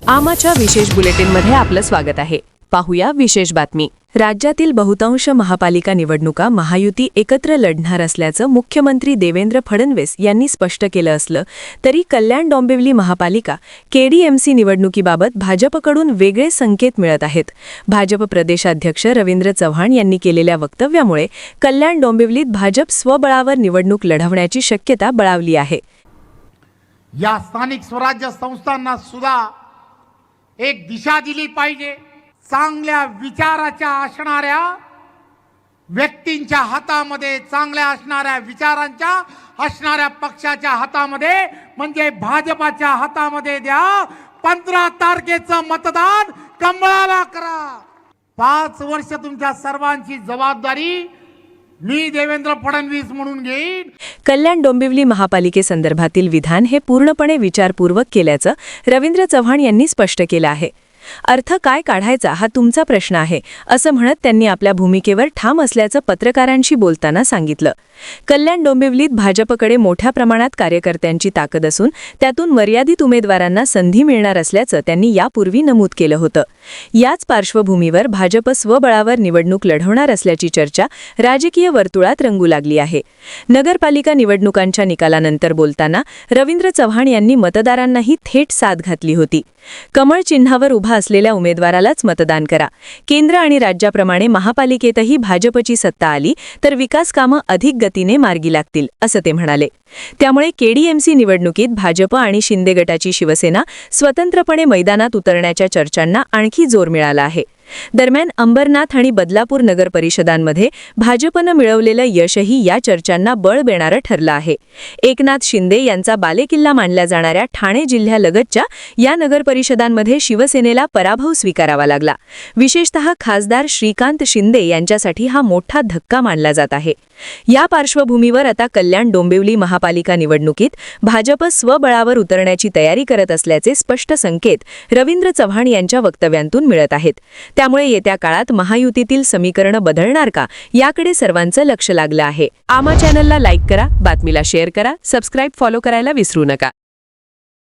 आमाच्या विशेष बुलेटिनमध्ये आपलं स्वागत आहे। पाहूया विशेष बातमी। राज्यातील बहुतांश महापालिका निवडणुका महायुती एकत्र लढणार असल्याचं मुख्यमंत्री देवेंद्र फडणवीस यांनी स्पष्ट केलं असलं तरी कल्याण डोंबिवली महापालिका केडीएमसी निवडणुकीबाबत भाजपकडून वेगळे संकेत मिळत आहेत। भाजप प्रदेशाध्यक्ष रवींद्र चव्हाण यांनी केलेल्या वक्तव्यामुळे कल्याण डोंबिवलीत भाजप स्वबळावर निवडणूक लढवण्याची शक्यता बळावली आहे। या स्थानिक स्वराज्य संस्थांना सुद्धा एक दिशा दिली पाहिजे। चांगल्या विचाराच्या असणाऱ्या व्यक्तींच्या हातामध्ये, चांगल्या असणाऱ्या विचारांच्या असणाऱ्या पक्षाच्या हातामध्ये म्हणजे भाजपाच्या हातामध्ये द्या। 15 तारखेचं मतदान कमळाला करा। 5 वर्ष तुमच्या सर्वांची जबाबदारी मी देवेंद्र फडणवीस म्हणून घेईन। कल्याण डोंबिवली महापालिकेसंदर्भातील विधान हे पूर्णपणे विचारपूर्वक केल्याचं रवींद्र चव्हाण यांनी स्पष्ट केलं आहे। अर्थ काय काढायचा हा तुमचा प्रश्न आहे असं म्हणत त्यांनी आपल्या भूमिकेवर ठाम असल्याचं पत्रकारांशी बोलताना सांगितलं। कल्याण डोंबिवलीत भाजपकडे मोठ्या प्रमाणात कार्यकर्त्यांची ताकद असून त्यातून मर्यादित उमेदवारांना संधी मिळणार असल्याचं त्यांनी यापूर्वी नमूद केलं होतं। याच पार्श्वभूमीवर भाजप स्वबळावर निवडणूक लढवणार असल्याची चर्चा राजकीय वर्तुळात रंगू लागली आहे। नगरपालिका निवडणुकांच्या निकालानंतर बोलताना रवींद्र चव्हाण यांनी मतदारांनाही थेट साथ घातली होती। कमळ चिन्हावर उभा असलेल्या उमेदवारालाच मतदान करा। केंद्र आणि राज्याप्रमाणे महापालिकेतही भाजपची सत्ता आली तर विकास कामं अधिक गतीने मार्गी लागतील असं ते म्हणाले। त्यामुळे केडीएमसी निवडणुकीत भाजप आणि शिंदे गटाची शिवसेना स्वतंत्रपणे मैदानात उतरण्याच्या चर्चांना आणखी जोर मिळाला आहे। दरम्यान अंबरनाथ आणि बदलापूर नगर परिषदांमध्ये भाजपनं मिळवलेलं यशही या चर्चांना बळ देणारं ठरलं आहे। एकनाथ शिंदे यांचा बालेकिल्ला मानल्या जाणाऱ्या ठाणे जिल्ह्यालगतच्या या नगर परिषदांमध्ये शिवसेनेला पराभव स्वीकारावा लागला। विशेषतः खासदार श्रीकांत शिंदे यांच्यासाठी हा मोठा धक्का मानला जात आहे। या पार्श्वभूमीवर आता कल्याण डोंबिवली महापालिका निवडणुकीत भाजप स्वबळावर उतरण्याची तयारी करत असल्याचे स्पष्ट संकेत रवींद्र चव्हाण यांच्या वक्तव्यांतून मिळत आहेत। त्यामुळे येत्या काळात महायुतीतील समीकरण बदलणार का याकडे सर्वांचं लक्ष लागलं आहे। आमा चॅनलला लाईक करा, बातमीला शेअर करा, सबस्क्राइब फॉलो करायला विसरू नका।